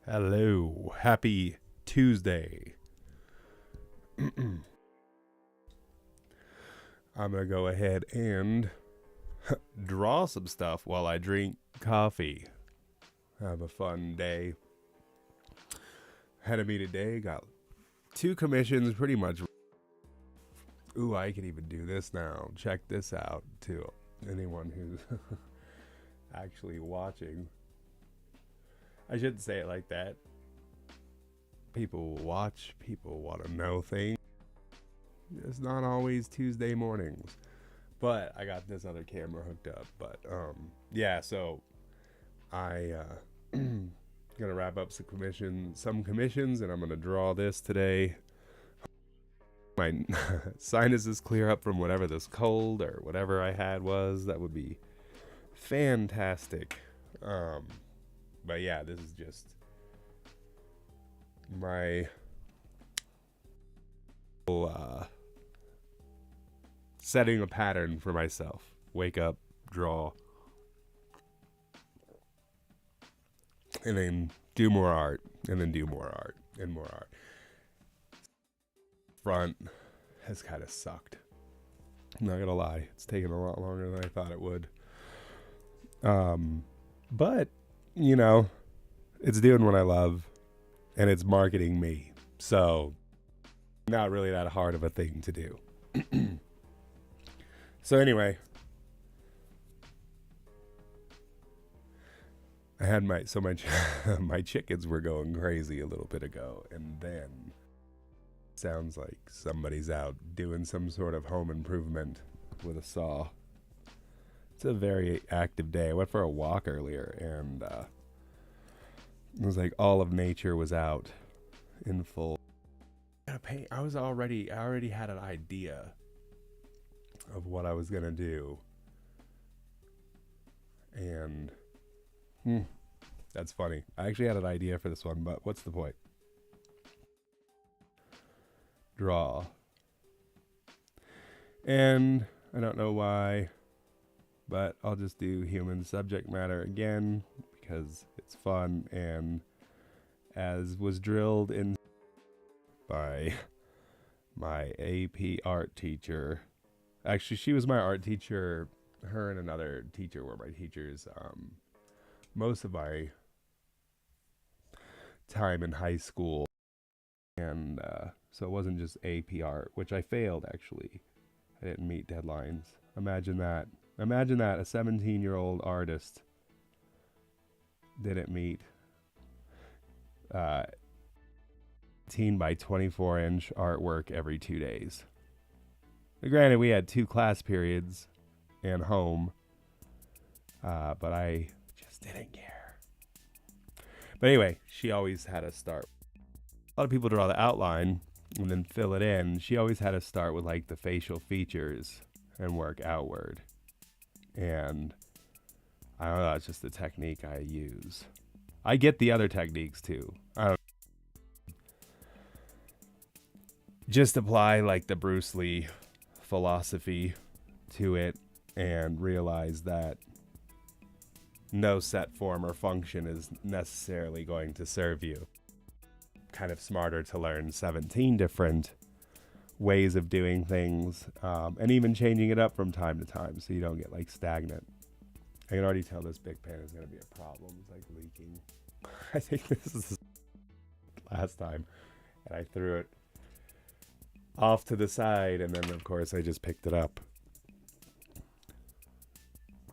Hello, happy Tuesday. I'm gonna go ahead and draw some stuff while I drink coffee. Have a fun day. Had a me today, got two commissions pretty much. Ooh, I can even do this now. Check this out to anyone who's actually watching. I shouldn't say it like that. People watch, people want to know things. It's not always Tuesday mornings. But I got this other camera hooked up. But yeah, so I gonna wrap up some commissions, and I'm gonna draw this today. My sinuses clear up from whatever this cold or whatever I had was. That would be fantastic. But yeah, this is just my setting a pattern for myself. Wake up, draw, and then do more art, and then do more art, and more art. Front has kind of sucked. I'm not gonna lie, it's taken a lot longer than I thought it would. But you know, it's doing what I love, and it's marketing me, so not really that hard of a thing to do. So anyway, I had my my chickens were going crazy a little bit ago, and then sounds like somebody's out doing some sort of home improvement with a saw. It's a very active day. I went for a walk earlier, and it was like all of nature was out in full. I already had an idea of what I was gonna do, and that's funny. I actually had an idea for this one, but what's the point? Draw. And I don't know why, but I'll just do human subject matter again because it's fun, and as was drilled in by my AP art teacher. Actually, she was my art teacher. Her and another teacher were my teachers most of my time in high school. And so it wasn't just AP art, which I failed, actually. I didn't meet deadlines. Imagine that. Imagine that, a 17-year-old artist didn't meet 18 by 24 inch artwork every 2 days. Granted, we had 2 class periods and home, but I just didn't care. But anyway, she always had us start. A lot of people draw the outline and then fill it in. She always had us start with like the facial features and work outward. And I don't know, it's just the technique I use. I get the other techniques too. I don't just apply like the Bruce Lee philosophy to it and realize that no set form or function is necessarily going to serve you. Kind of smarter to learn 17 different ways of doing things, and even changing it up from time to time so you don't get like stagnant. I can already tell this big pen is going to be a problem. It's like leaking. I think this is last time, and I threw it off to the side, and then of course I just picked it up.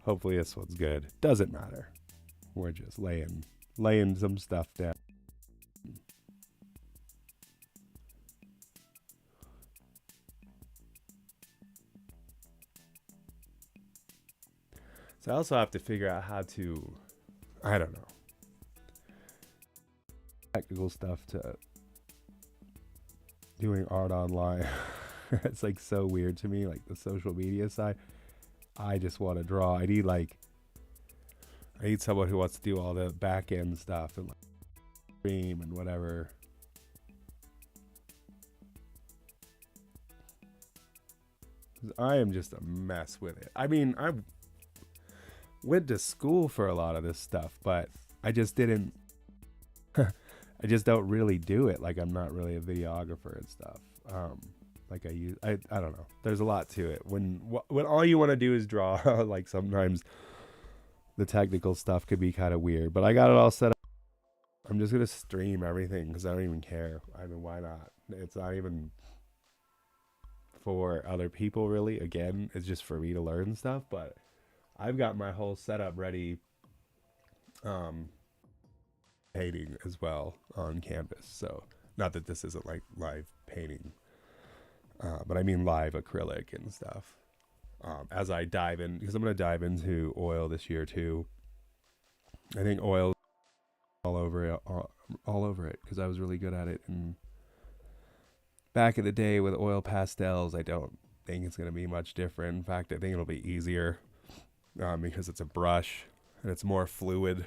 Hopefully this one's good. Doesn't matter. We're just laying some stuff down. So I also have to figure out how to, I don't know, technical stuff to doing art online. It's like so weird to me, like the social media side. I just want to draw. I need someone who wants to do all the back end stuff and like stream and whatever. I am just a mess with it. I mean, I went to school for a lot of this stuff, but I just didn't I just don't really do it. Like, I'm not really a videographer and stuff. Like I don't know. There's a lot to it. When all you want to do is draw, like sometimes the technical stuff could be kind of weird. But I got it all set up. I'm just gonna stream everything because I don't even care. I mean, why not? It's not even for other people really. Again, it's just for me to learn stuff. But I've got my whole setup ready. Painting as well on canvas. So not that this isn't like live painting, but I mean live acrylic and stuff. As I dive in, because I'm going to dive into oil this year too. I think oil all over it because I was really good at it. And back in the day with oil pastels, I don't think it's going to be much different. In fact, I think it'll be easier because it's a brush and it's more fluid.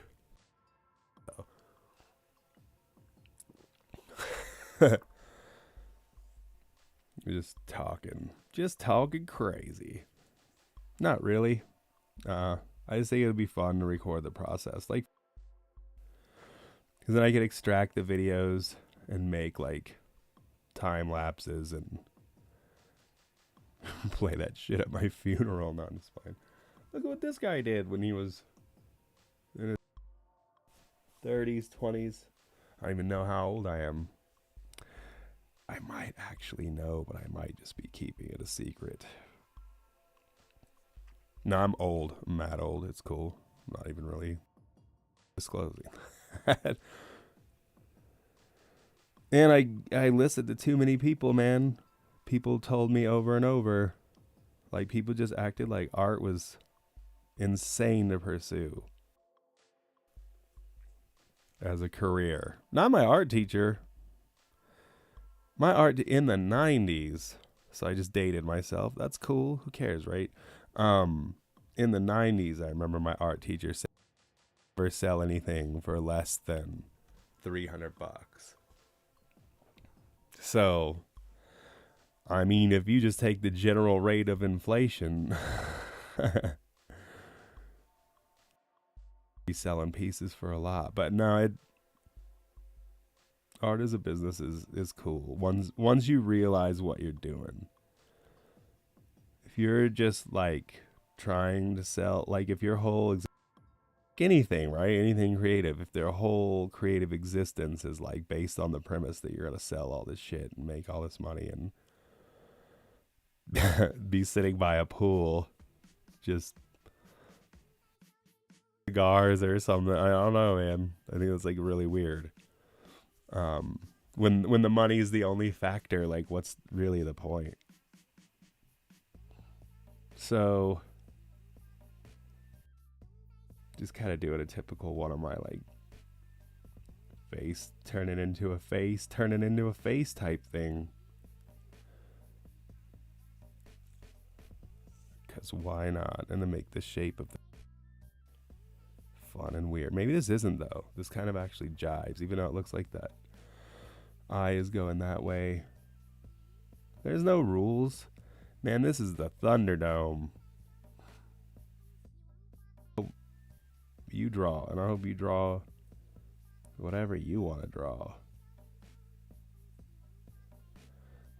Just talking crazy. Not really. I just think it'll be fun to record the process, like, because then I can extract the videos and make like time lapses and play that shit at my funeral. No, it's fine. Look at what this guy did when he was in his 30s, 20s. I don't even know how old I am. I might actually know, but I might just be keeping it a secret. No, I'm old. I'm mad old. It's cool. I'm not even really disclosing. And I listened to too many people, man. People told me over and over. Like, people just acted like art was insane to pursue as a career. Not my art teacher. My art in the 90s, so I just dated myself. That's cool. Who cares, right? In the 90s, I remember my art teacher said, never sell anything for less than $300. So, I mean, if you just take the general rate of inflation, be selling pieces for a lot. But no, art as a business is cool. Once you realize what you're doing. If you're just like trying to sell, like if your whole anything, right? Anything creative, if their whole creative existence is like based on the premise that you're going to sell all this shit and make all this money and be sitting by a pool just cigars or something. I don't know, man. I think it's like really weird. When the money is the only factor, like what's really the point? So just kind of doing a typical one of my like face turning into a face type thing. Because why not? And then make the shape of the fun and weird. Maybe this isn't though. This kind of actually jives, even though it looks like that eye is going that way. There's no rules. Man, this is the Thunderdome. You draw, and I hope you draw whatever you want to draw.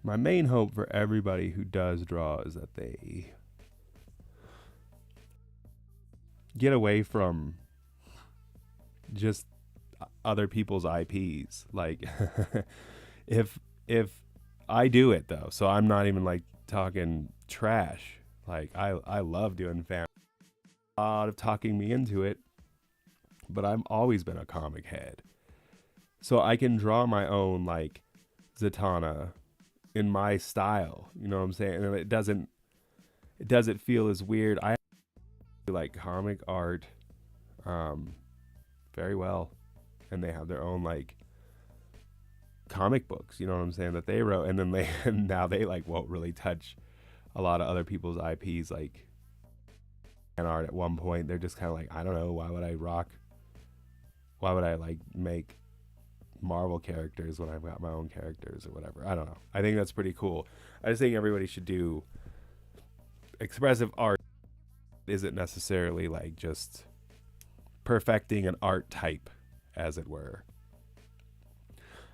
My main hope for everybody who does draw is that they get away from just other people's IPs. Like, if I do it though, so I'm not even like talking trash. Like I love doing fan. A lot of talking me into it, but I've always been a comic head, so I can draw my own like Zatanna in my style. You know what I'm saying? And it doesn't feel as weird. I like comic art very well, and they have their own like comic books, you know what I'm saying, that they wrote, and then now they like won't really touch a lot of other people's IPs, like fan art. At one point they're just kind of like, I don't know, why would I like make Marvel characters when I've got my own characters or whatever. I don't know. I think that's pretty cool. I just think everybody should do expressive art. Isn't necessarily like just perfecting an art type, as it were.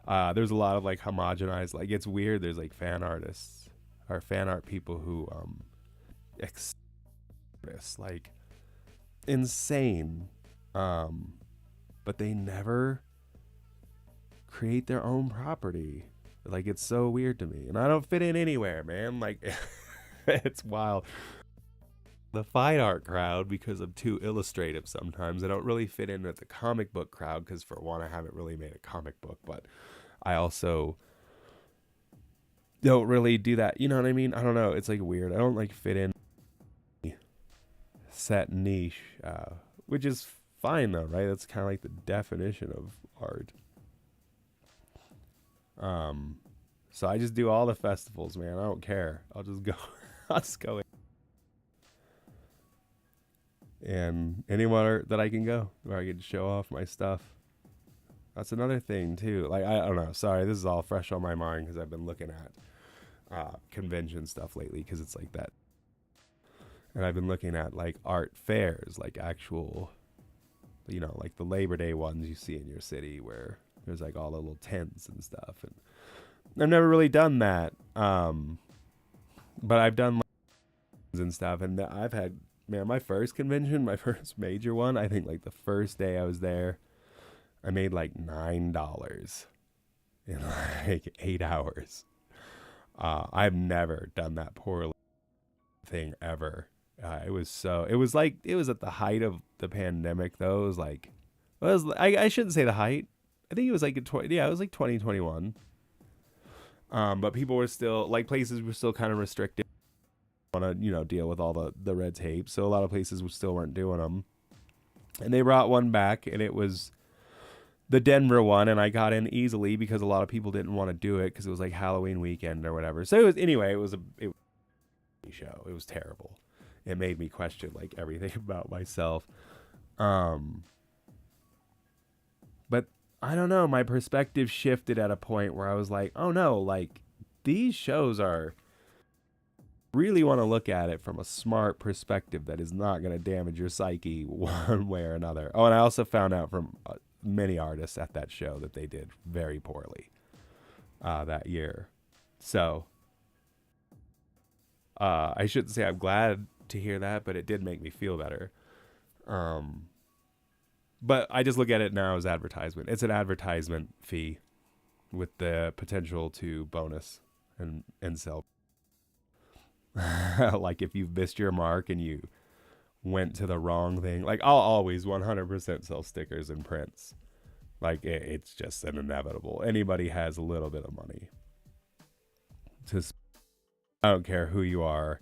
There's a lot of like homogenized, like it's weird. There's like fan artists or fan art people who this like insane, but they never create their own property. Like it's so weird to me, and I don't fit in anywhere, man. Like it's wild. The fine art crowd, because I'm too illustrative sometimes, I don't really fit in with the comic book crowd because for one, I haven't really made a comic book, but I also don't really do that. You know what I mean? I don't know. It's like weird. I don't like fit in set niche, which is fine though, right? That's kind of like the definition of art. So I just do all the festivals, man. I don't care. I'll just go. I'll just go in. And anywhere that I can go where I can show off my stuff. That's another thing too. Like I don't know. Sorry, this is all fresh on my mind because I've been looking at convention stuff lately because it's like that. And I've been looking at like art fairs, like actual, you know, like the Labor Day ones you see in your city where there's like all the little tents and stuff. And I've never really done that. But I've done like and stuff, and I've had, man, my first convention, my first major one, I think like the first day I was there, I made like $9 in like 8 hours. I've never done that poorly thing ever. It was at the height of the pandemic though. It was like, I shouldn't say the height. I think it was like it was like 2021. But people were still, like, places were still kind of restricted. Want to, you know, deal with all the red tape. So a lot of places still weren't doing them. And they brought one back, and it was the Denver one, and I got in easily because a lot of people didn't want to do it because it was like Halloween weekend or whatever. So it was a show. It was terrible. It made me question like everything about myself. But I don't know, my perspective shifted at a point where I was like, oh no, like these shows are, really want to look at it from a smart perspective that is not going to damage your psyche one way or another. Oh, and I also found out from many artists at that show that they did very poorly that year. So I shouldn't say I'm glad to hear that, but it did make me feel better. But I just look at it now as advertisement. It's an advertisement fee with the potential to bonus and sell. Like if you've missed your mark and you went to the wrong thing, like I'll always 100% sell stickers and prints. Like it's just an inevitable. Anybody has a little bit of money. I don't care who you are.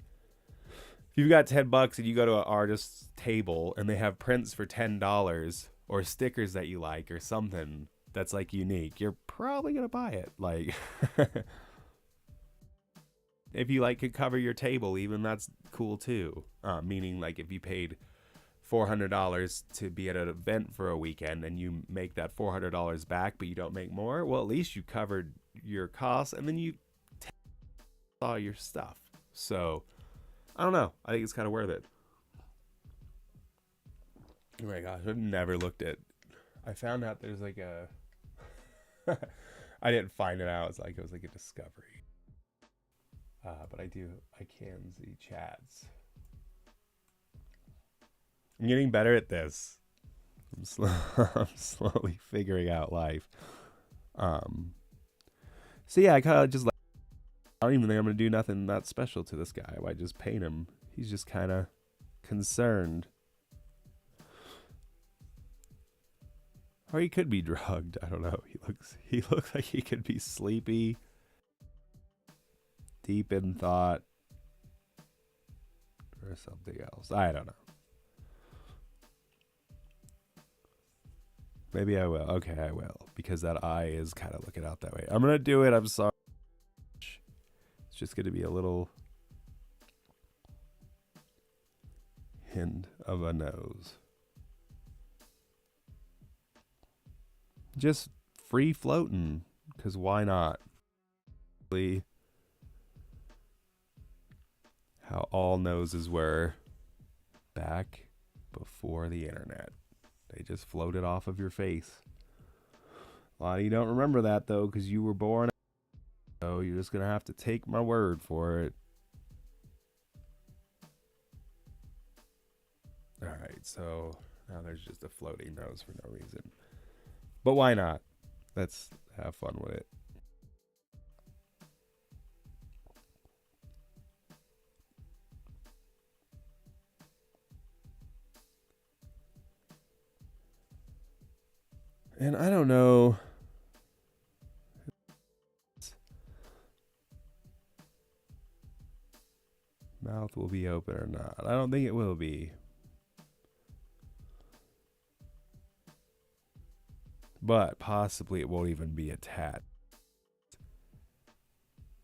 If you've got $10 and you go to an artist's table and they have prints for $10 or stickers that you like or something that's like unique, you're probably gonna buy it. Like if you like could cover your table, even that's cool too. Meaning like if you paid $400 to be at an event for a weekend and you make that $400 back, but you don't make more, well, at least you covered your costs and then you saw your stuff. So I don't know. I think it's kind of worth it. Oh my gosh, I've never looked at. I found out there's like a. I didn't find it out. It was like a discovery. But I can see chats. I'm getting better at this. I'm slowly figuring out life. So yeah, I kind of just like. I don't even think I'm gonna do nothing that special to this guy. I might just paint him. He's just kind of concerned. Or he could be drugged. I don't know. He looks like he could be sleepy, deep in thought, or something else. I don't know. Maybe I will. Okay, I will. Because that eye is kind of looking out that way. I'm going to do it. I'm sorry. It's just going to be a little hint of a nose. Just free floating, because why not? How all noses were back before the internet. They just floated off of your face A lot of you don't remember that, though, because you were born. So you're just going to have to take my word for it. Alright, so now there's just a floating nose for no reason. But why not? Let's have fun with it. And I don't know. Mouth will be open or not. I don't think it will be. But possibly it won't even be attached.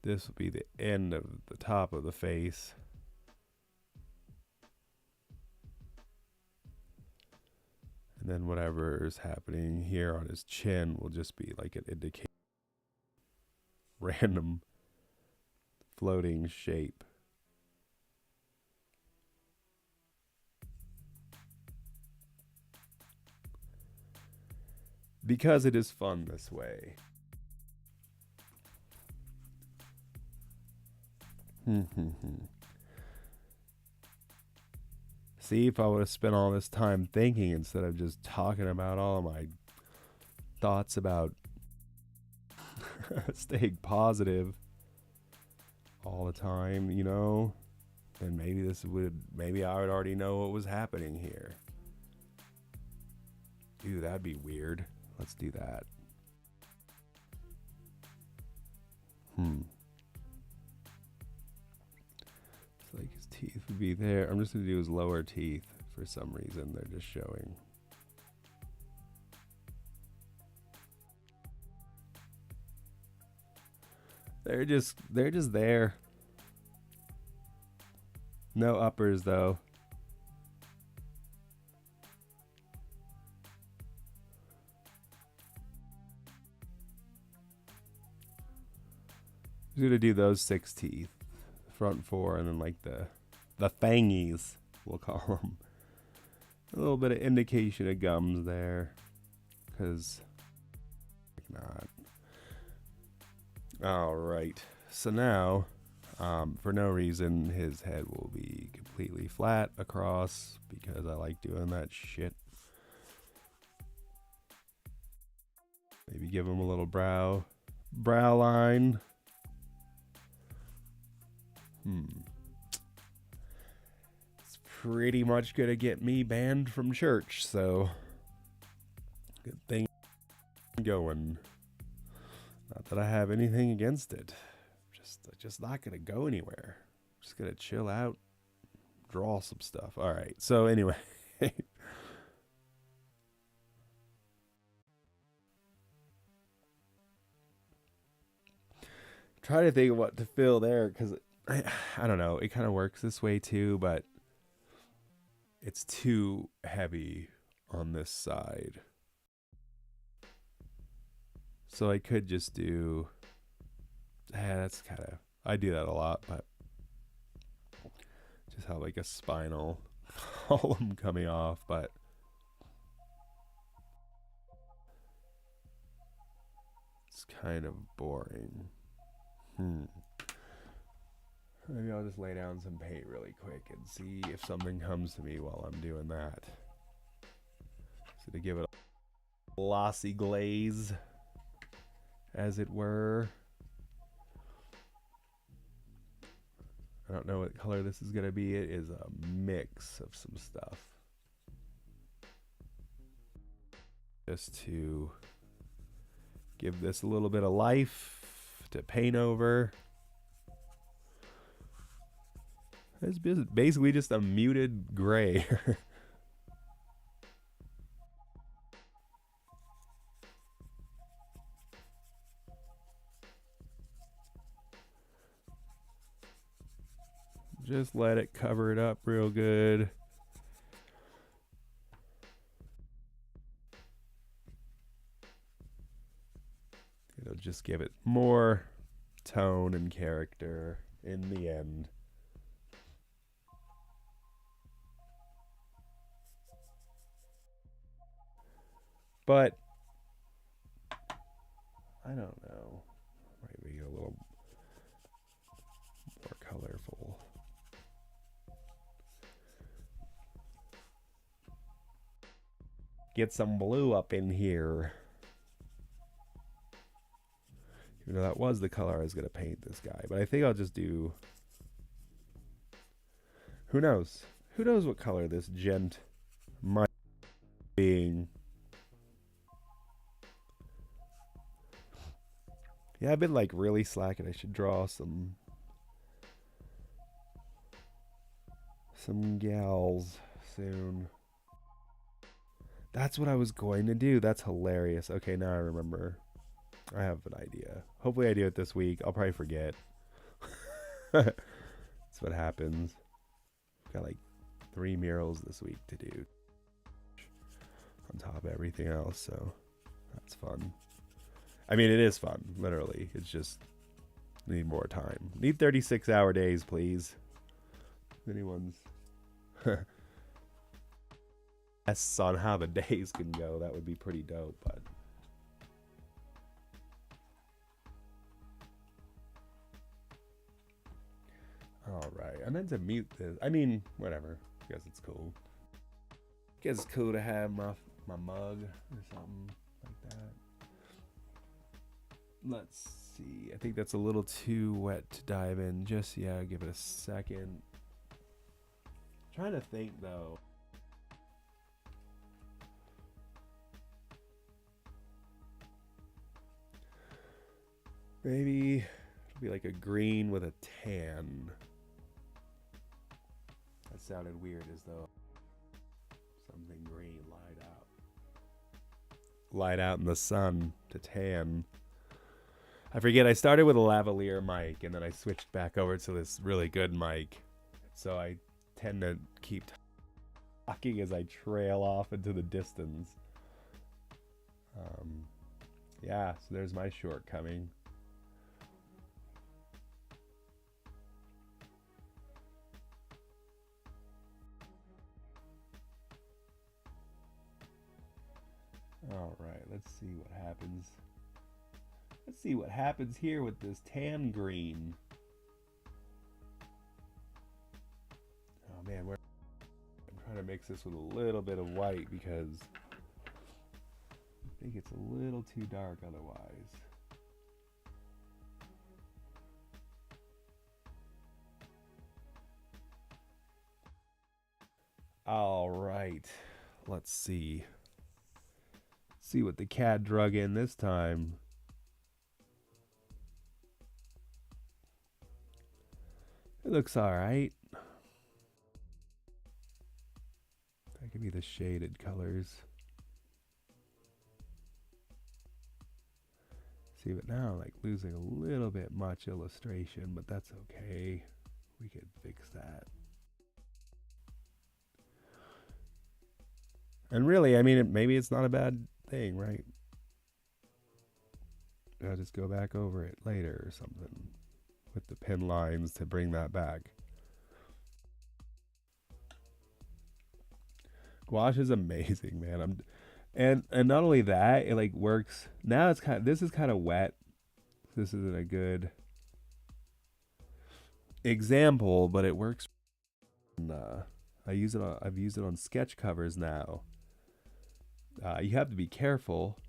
This will be the end of the top of the face. And then whatever is happening here on his chin will just be like an indication. Random floating shape. Because it is fun this way. See, if I would have spent all this time thinking instead of just talking about all of my thoughts about staying positive all the time, you know, then maybe I would already know what was happening here. Ew, that'd be weird. Let's do that. It's like his teeth would be there. I'm just going to do his lower teeth for some reason. They're just showing. They're just there. No uppers though. I'm gonna do those 6 teeth, front 4, and then like the fangies, we'll call them. A little bit of indication of gums there, cause not. All right, so now, for no reason, his head will be completely flat across because I like doing that shit. Maybe give him a little brow line. It's pretty much gonna get me banned from church, so good thing going. Not that I have anything against it. Just not gonna go anywhere. Just gonna chill out, draw some stuff. All right. So anyway, try to think of what to fill there because I don't know. It kind of works this way too, but it's too heavy on this side. So I could just do. That's kind of. I do that a lot, but just have like a spinal column coming off, but. It's kind of boring. Maybe I'll just lay down some paint really quick and see if something comes to me while I'm doing that. So to give it a glossy glaze, as it were. I don't know what color this is going to be. It is a mix of some stuff. Just to give this a little bit of life to paint over. It's basically just a muted gray. Just let it cover it up real good. It'll just give it more tone and character in the end. But I don't know. Might be a little more colorful. Get some blue up in here. You know, that was the color I was going to paint this guy. But I think I'll just do... Who knows? Who knows what color this gent might be? Yeah, I've been like really slacking. I should draw some gals soon. That's what I was going to do. That's hilarious. Okay, now I remember. I have an idea. Hopefully I do it this week. I'll probably forget. That's what happens. Got like 3 murals this week to do on top of everything else, so that's fun. I mean, it is fun, literally. It's just need more time. Need 36-hour days, please. If anyone's guess on how the days can go, that would be pretty dope, but all right. I meant to mute this. I mean, whatever. I guess it's cool. I guess it's cool to have my mug or something like that. Let's see. I think that's a little too wet to dive in just yet. Give it a second. Trying to think though. Maybe it'll be like a green with a tan. That sounded weird, as though something green light out in the sun to tan. I forget, I started with a lavalier mic and then I switched back over to this really good mic. So I tend to keep talking as I trail off into the distance. Yeah, so there's my shortcoming. All right, let's see what happens. Let's see what happens here with this tan green. Oh man, I'm trying to mix this with a little bit of white because I think it's a little too dark otherwise. All right, let's see. See what the cat drug in this time. It looks all right. That could be the shaded colors. See, but now I'm like losing a little bit much illustration, but that's okay. We could fix that. And really, I mean, maybe it's not a bad thing, right? I'll just go back over it later or something with the pen lines to bring that back. Gouache is amazing, man. And not only that, it like works. Now it's this is kind of wet. This isn't a good example, but it works. I've used it on sketch covers now. You have to be careful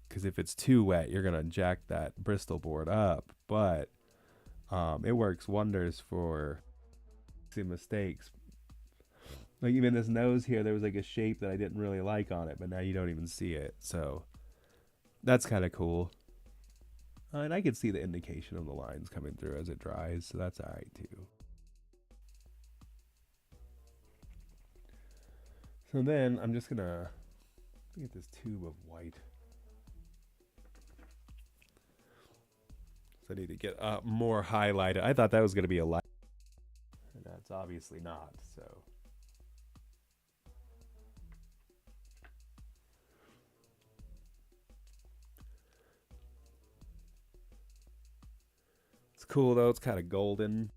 because if it's too wet, you're gonna jack that Bristol board up. But it works wonders for fixing mistakes. Like even this nose here, there was like a shape that I didn't really like on it, but now you don't even see it. So that's kind of cool. And I can see the indication of the lines coming through as it dries, so that's all right too. So then I'm just gonna get this tube of white. So I need to get more highlighted. I thought that was gonna be a light, and that's obviously not. So. It's cool though, it's kind of golden.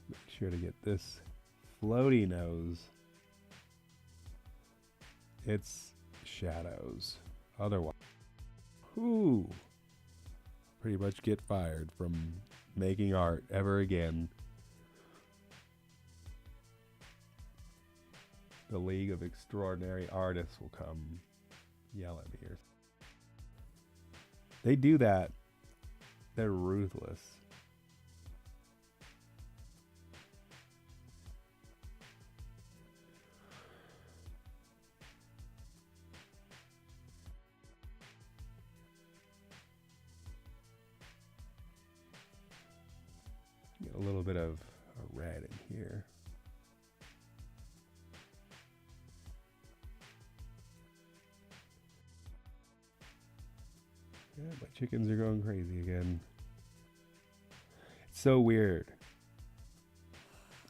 Make sure to get this floaty nose It's shadows. Otherwise, whoo, pretty much get fired from making art ever again. The League of Extraordinary Artists will come yell at me. They do that. They're ruthless. Get a little bit of a red in here. Yeah, my chickens are going crazy again. It's so weird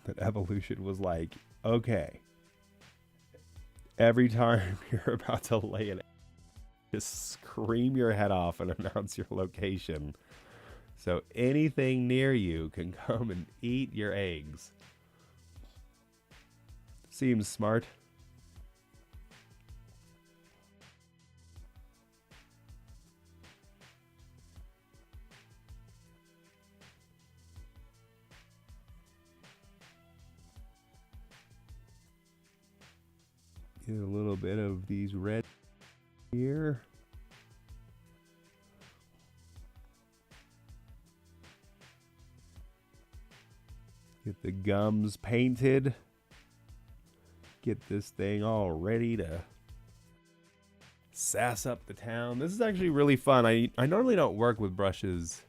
that evolution was like, okay, every time you're about to lay an egg, just scream your head off and announce your location. So anything near you can come and eat your eggs. Seems smart. Get a little bit of these red here. Get the gums painted. Get this thing all ready to sass up the town. This is actually really fun. I normally don't work with brushes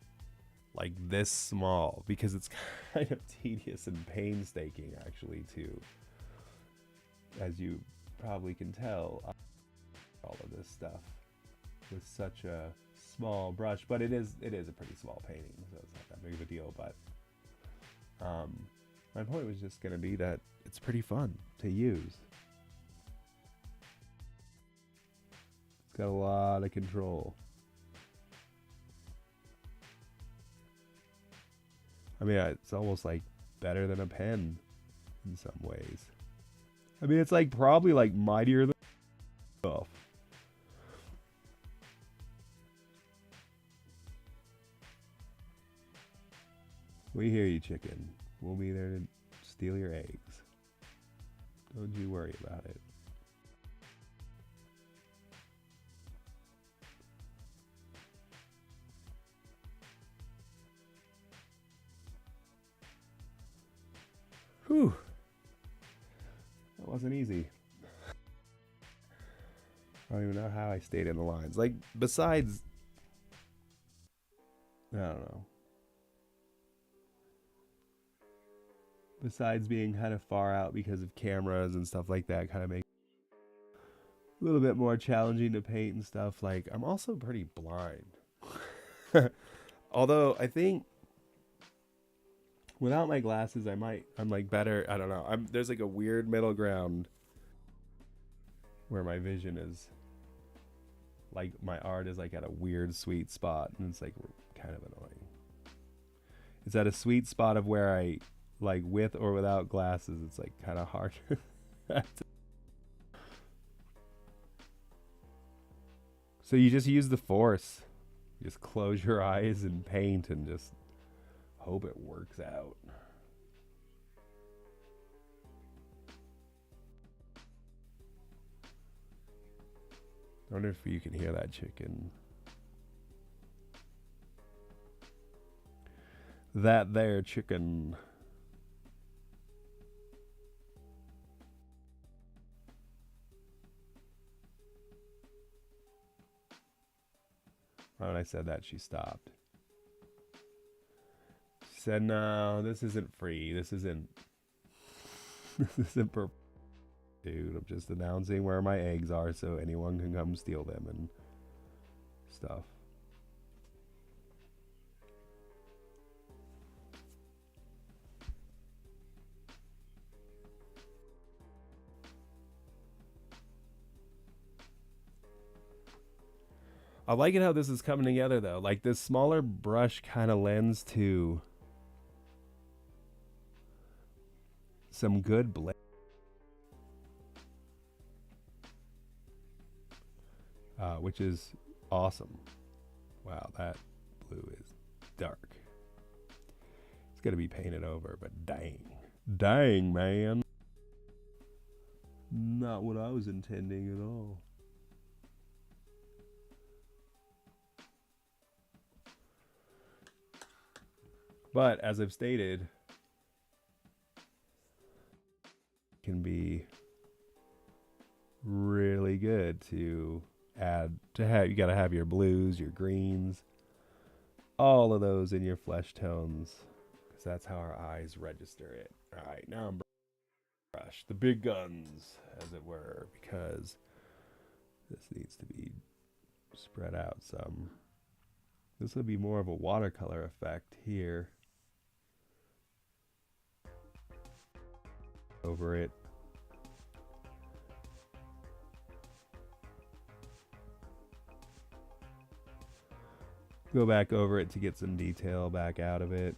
like this small because it's kind of tedious and painstaking actually too. As you probably can tell, all of this stuff with such a small brush, but it is a pretty small painting, so it's not that big of a deal. But my point was just going to be that it's pretty fun to use. It's got a lot of control. I mean, it's almost like better than a pen in some ways. I mean, it's like probably like mightier than stuff. We hear you, chicken. We'll be there to steal your eggs. Don't you worry about it. Whew. That wasn't easy. I don't even know how I stayed in the lines. Like, besides, I don't know. Besides being kind of far out because of cameras and stuff like that, kind of make it a little bit more challenging to paint and stuff. Like, I'm also pretty blind. Although, I think without my glasses, I'm like better. I don't know. There's like a weird middle ground where my vision is like, my art is like at a weird sweet spot, and it's like kind of annoying. It's at a sweet spot of where I, like, with or without glasses, it's like kind of hard. So you just use the force. You just close your eyes and paint and just hope it works out. I wonder if you can hear that chicken. That there chicken. When I said that, she stopped. She said, "No, this isn't free. This isn't per." Dude, I'm just announcing where my eggs are so anyone can come steal them and stuff. I like it how this is coming together though. Like, this smaller brush kind of lends to some good blend. which is awesome. Wow, that blue is dark. It's gonna be painted over, but dang, man. Not what I was intending at all. But as I've stated, can be really good to add to have. You got to have your blues, your greens, all of those in your flesh tones, because that's how our eyes register it. All right, now I'm brush the big guns, as it were, because this needs to be spread out some. This will be more of a watercolor effect here. Over it. Go back over it to get some detail back out of it,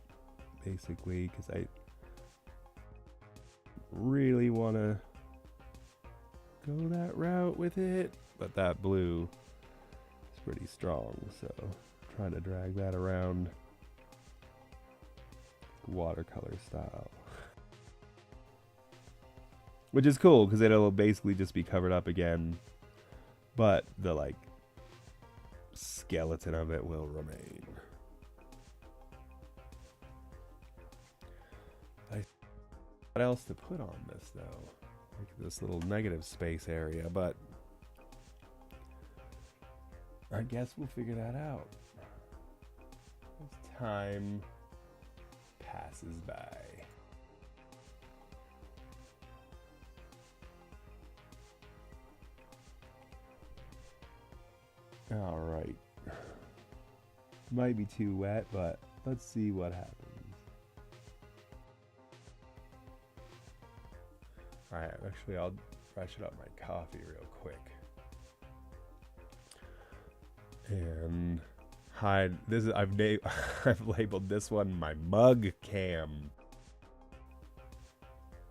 basically, because I really want to go that route with it, but that blue is pretty strong, so trying to drag that around watercolor style. Which is cool, because it'll basically just be covered up again, but the, like, skeleton of it will remain. What else to put on this, though? Like this little negative space area, but I guess we'll figure that out as time passes by. All right. Might be too wet, but let's see what happens. All right, actually, I'll freshen up my coffee real quick. And hide this. I've labeled this one my mug cam,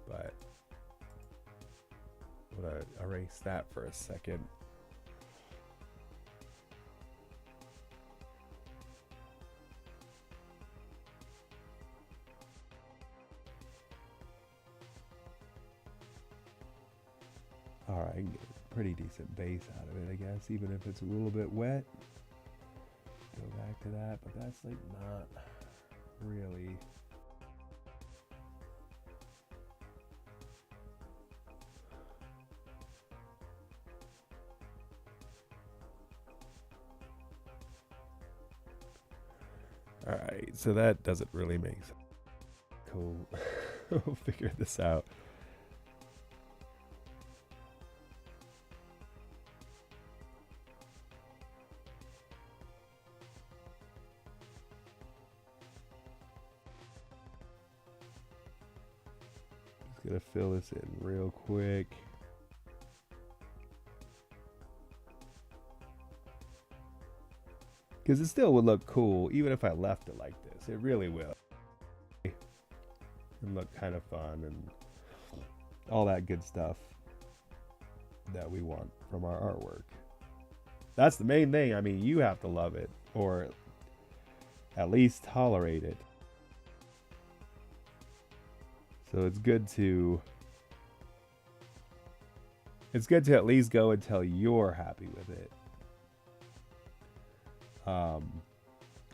but I'm gonna erase that for a second. Alright, I can get a pretty decent base out of it, I guess, even if it's a little bit wet. Go back to that, but that's like not really. Alright, so that doesn't really make sense. Cool. We'll figure this out. Gonna fill this in real quick. Because it still would look cool even if I left it like this. It really will. And look kind of fun and all that good stuff that we want from our artwork. That's the main thing. I mean, you have to love it or at least tolerate it. So it's good to at least go until you're happy with it.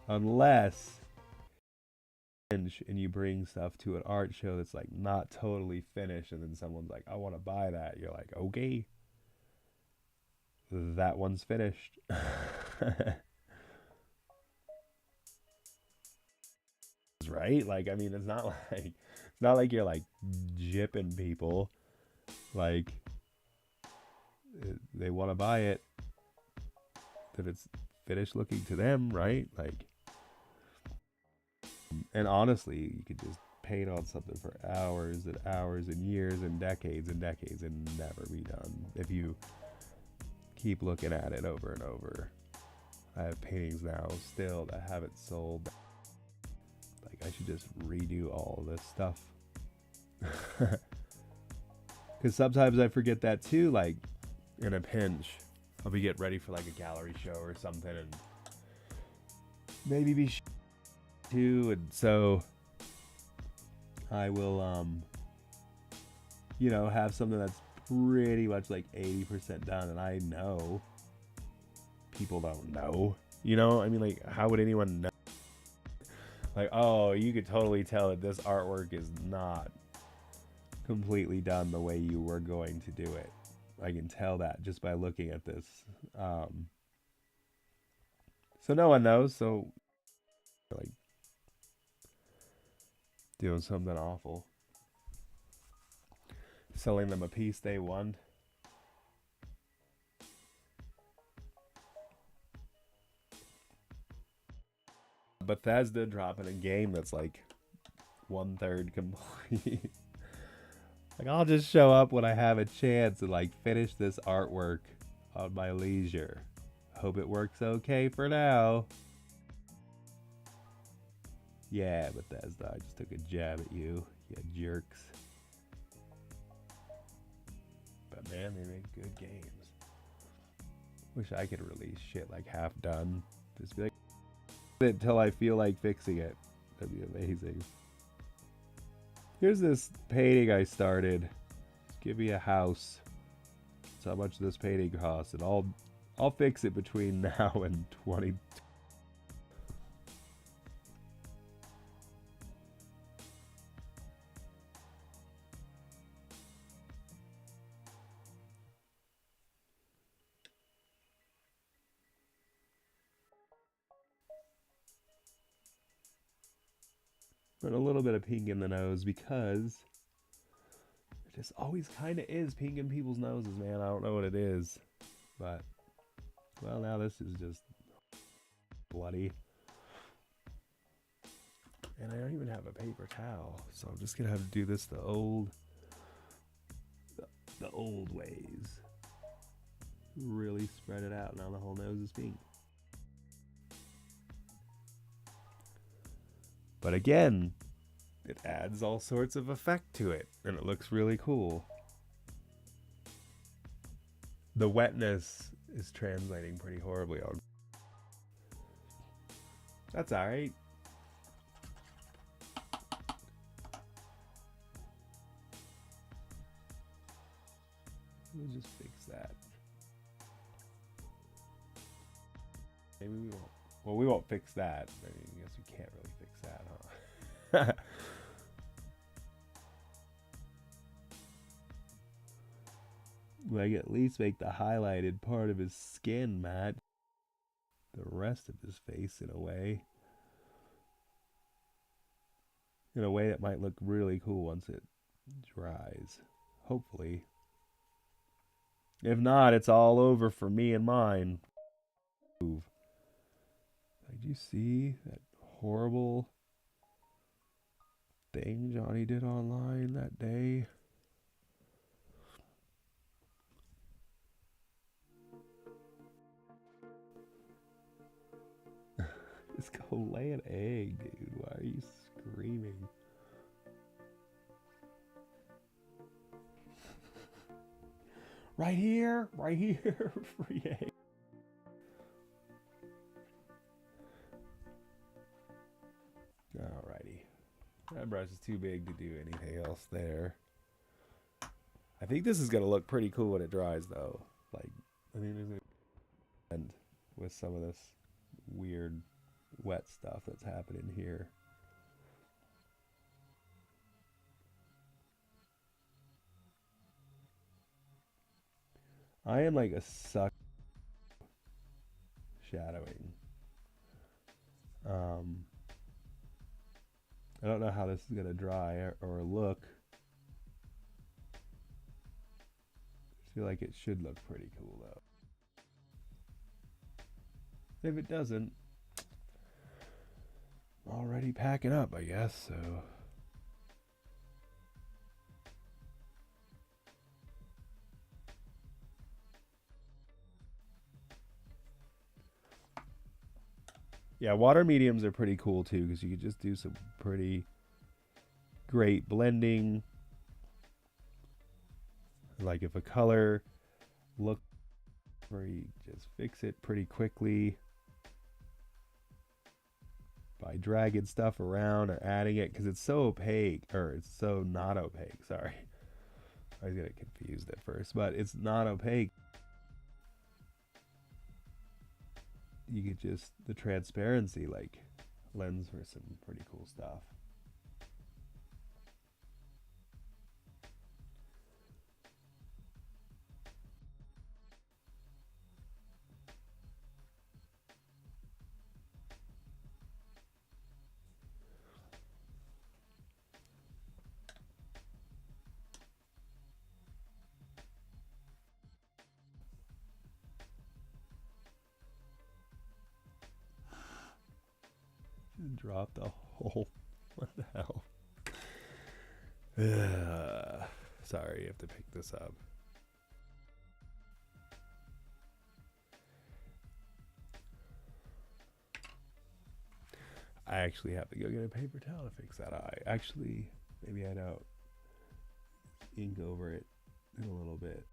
Unless and you bring stuff to an art show that's like not totally finished and then someone's like, I want to buy that. You're like, okay, that one's finished. Right? Like, I mean, it's not like you're like jipping people. Like they want to buy it, that it's finished looking to them, right? Like, and honestly, you could just paint on something for hours and hours and years and decades and never be done if you keep looking at it over and over. I have paintings now still that haven't sold. Like, I should just redo all this stuff. Because sometimes I forget that too, like in a pinch. I'll be getting ready for like a gallery show or something, and maybe be too. And so I will, you know, have something that's pretty much like 80% done, and I know people don't know. You know, I mean, like, how would anyone know? Like, oh, you could totally tell that this artwork is not completely done the way you were going to do it. I can tell that just by looking at this. So no one knows. So, like, doing something awful. Selling them a piece they won. Bethesda dropping a game that's like 1/3 complete. Like, I'll just show up when I have a chance and like finish this artwork on my leisure. Hope it works okay for now. Yeah, Bethesda, I just took a jab at you, you jerks. But man, they make good games. Wish I could release shit like half done. Just be like until I feel like fixing it. That'd be amazing. Here's this painting I started. Give me a house. That's how much this painting costs, and I'll fix it between now and 20. But a little bit of pink in the nose because it just always kind of is pink in people's noses, man. I don't know what it is, but well, now this is just bloody. And I don't even have a paper towel, so I'm just gonna have to do this the old ways. Really spread it out. Now the whole nose is pink. But again, it adds all sorts of effect to it, and it looks really cool. The wetness is translating pretty horribly on. That's alright. We'll just fix that. Maybe we won't. Well, we won't fix that. I mean, I guess we can't really fix that, huh? Like, at least make the highlighted part of his skin match the rest of his face in a way. In a way that might look really cool once it dries. Hopefully. If not, it's all over for me and mine. Did you see that horrible thing Johnny did online that day? Just go lay an egg, dude. Why are you screaming? Right here, free egg. Alrighty. That brush is too big to do anything else there. I think this is gonna look pretty cool when it dries, though. Like, I think there's a end with some of this weird wet stuff that's happening here. I am like a suck shadowing. I don't know how this is gonna dry or look. I feel like it should look pretty cool though. If it doesn't, I'm already packing up, I guess, so. Yeah, water mediums are pretty cool too, because you can just do some pretty great blending. Like if a color look where you just fix it pretty quickly by dragging stuff around or adding it, because it's so opaque, or it's so not opaque, sorry. I was getting confused at first, but it's not opaque. You could just, the transparency like lends for some pretty cool stuff. Dropped a hole. What the hell? Sorry, you have to pick this up. I actually have to go get a paper towel to fix that eye. Actually, maybe I don't ink over it in a little bit.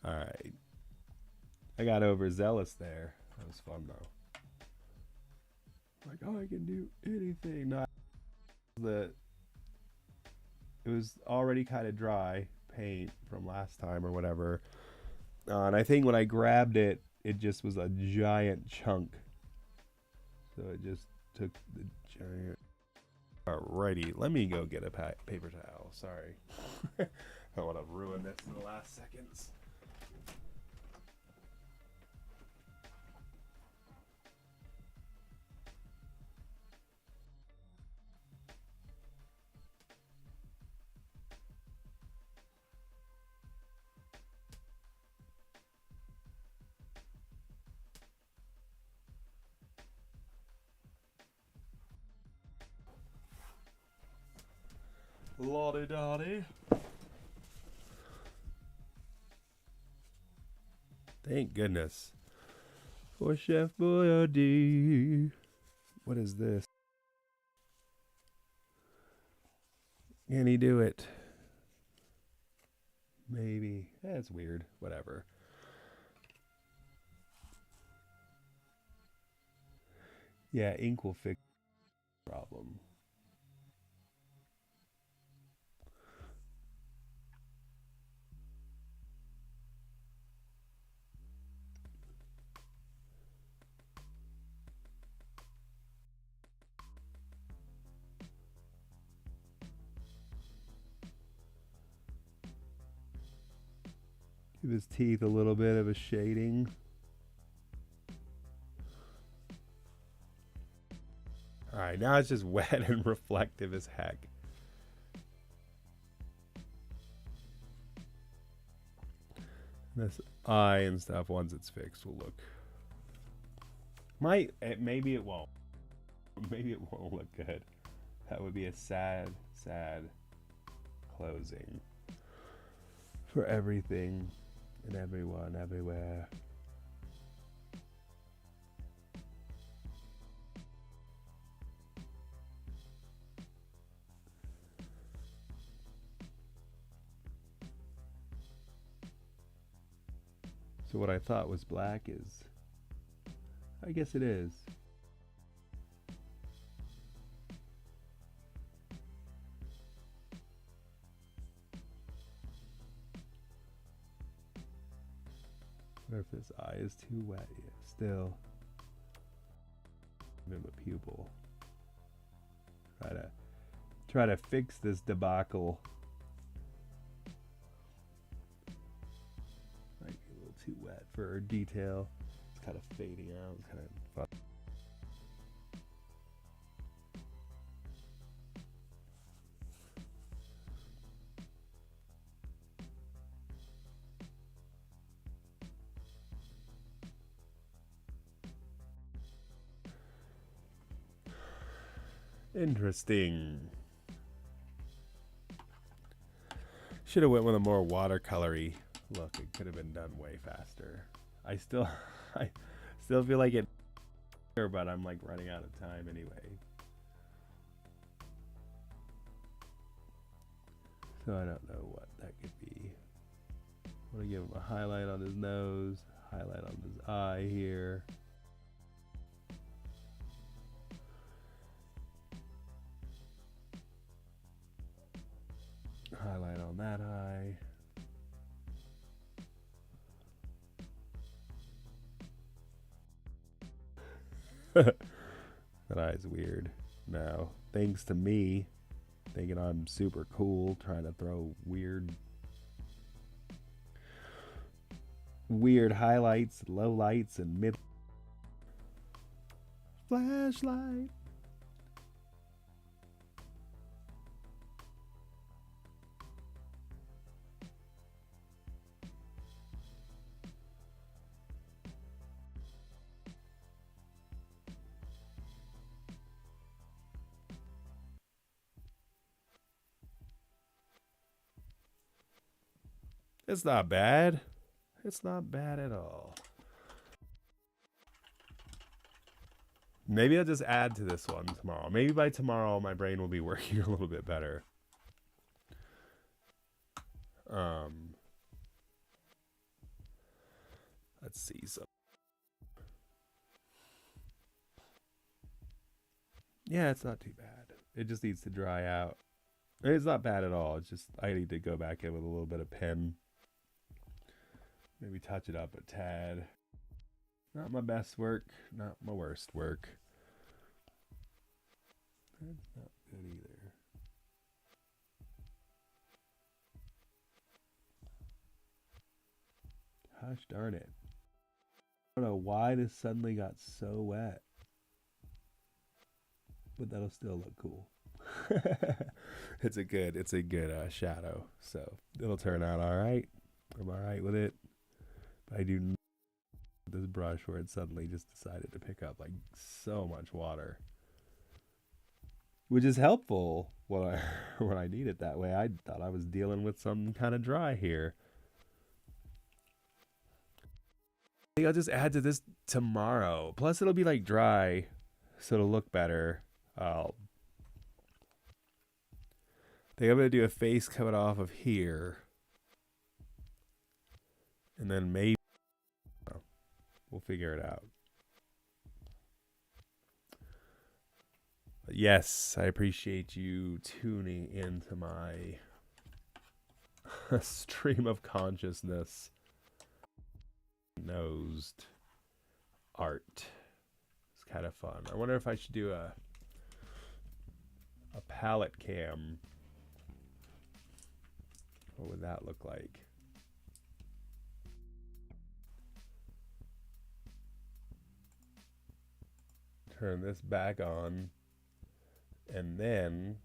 All right. I got overzealous there. That was fun though. Like, oh, I can do anything. No, it was already kind of dry paint from last time or whatever. And I think when I grabbed it, it just was a giant chunk. So it just took the giant. Alrighty, let me go get a paper towel. Sorry. I don't want to ruin this in the last seconds. Lottie Dottie. Thank goodness. For Chef Boyardee. What is this? Can he do it? Maybe. That's weird. Whatever. Yeah, ink will fix the problem. Give his teeth a little bit of a shading. Alright, now it's just wet and reflective as heck. This eye and stuff, once it's fixed, will look... maybe it won't. Maybe it won't look good. That would be a sad, sad closing for everything and everyone, everywhere. So what I thought was black is, I guess it is. What if this eye is too wet? Yeah, still. Give him a pupil. Try to fix this debacle. Might be a little too wet for detail. It's kind of fading out. It's kind of fun. Interesting. Should have went with a more watercolory look. It could have been done way faster. I still feel like it, but I'm like running out of time anyway. So I don't know what that could be. I want to give him a highlight on his nose, highlight on his eye here. Highlight on that eye. That eye's weird now. Thanks to me thinking I'm super cool, trying to throw weird highlights, low lights, and mid flashlight. It's not bad. It's not bad at all. Maybe I'll just add to this one tomorrow. Maybe by tomorrow my brain will be working a little bit better. Let's see. So yeah, it's not too bad. It just needs to dry out. It's not bad at all. It's just I need to go back in with a little bit of pen. Maybe touch it up a tad. Not my best work, not my worst work. That's not good either. Gosh darn it. I don't know why this suddenly got so wet. But that'll still look cool. It's a good shadow. So it'll turn out all right. I'm all right with it. But I do not this brush where it suddenly just decided to pick up like so much water, which is helpful when I need it that way. I thought I was dealing with something kind of dry here. I think I'll just add to this tomorrow. Plus it'll be like dry, so it'll look better. I think I'm gonna do a face coat off of here, and then maybe we'll figure it out. But yes, I appreciate you tuning into my stream of consciousness. Nosed art. It's kind of fun. I wonder if I should do a palette cam. What would that look like? Turn this back on, and then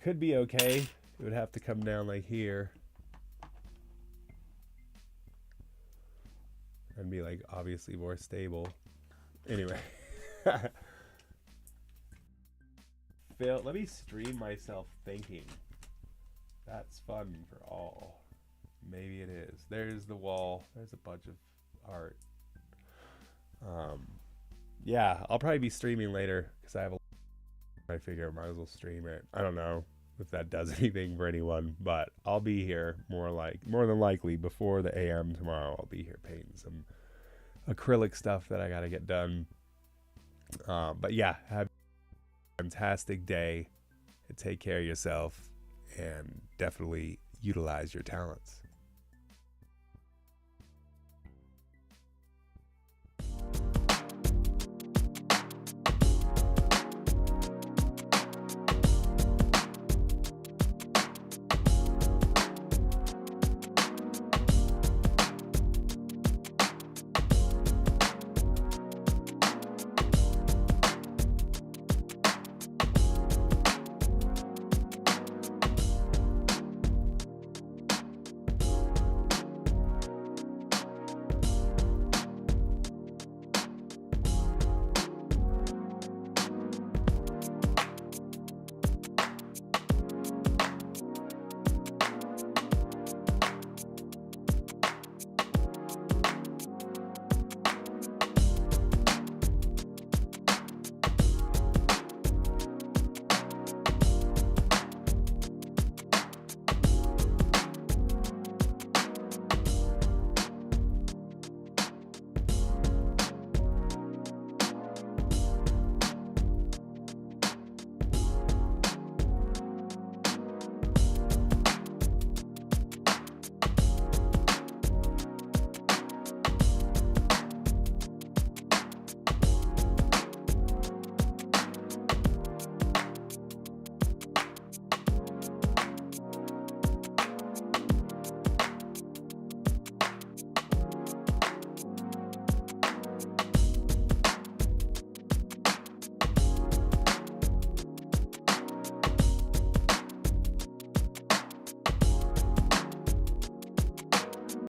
could be okay. It would have to come down like here and be like obviously more stable. Anyway. Phil, let me stream myself thinking. That's fun for all. Maybe it is. There's the wall. There's a bunch of art. Yeah, I'll probably be streaming later because I have a. I figure I might as well stream it. I don't know if that does anything for anyone, but I'll be here more than likely before the AM tomorrow. I'll be here painting some acrylic stuff that I got to get done. But yeah, have a fantastic day and take care of yourself and definitely utilize your talents.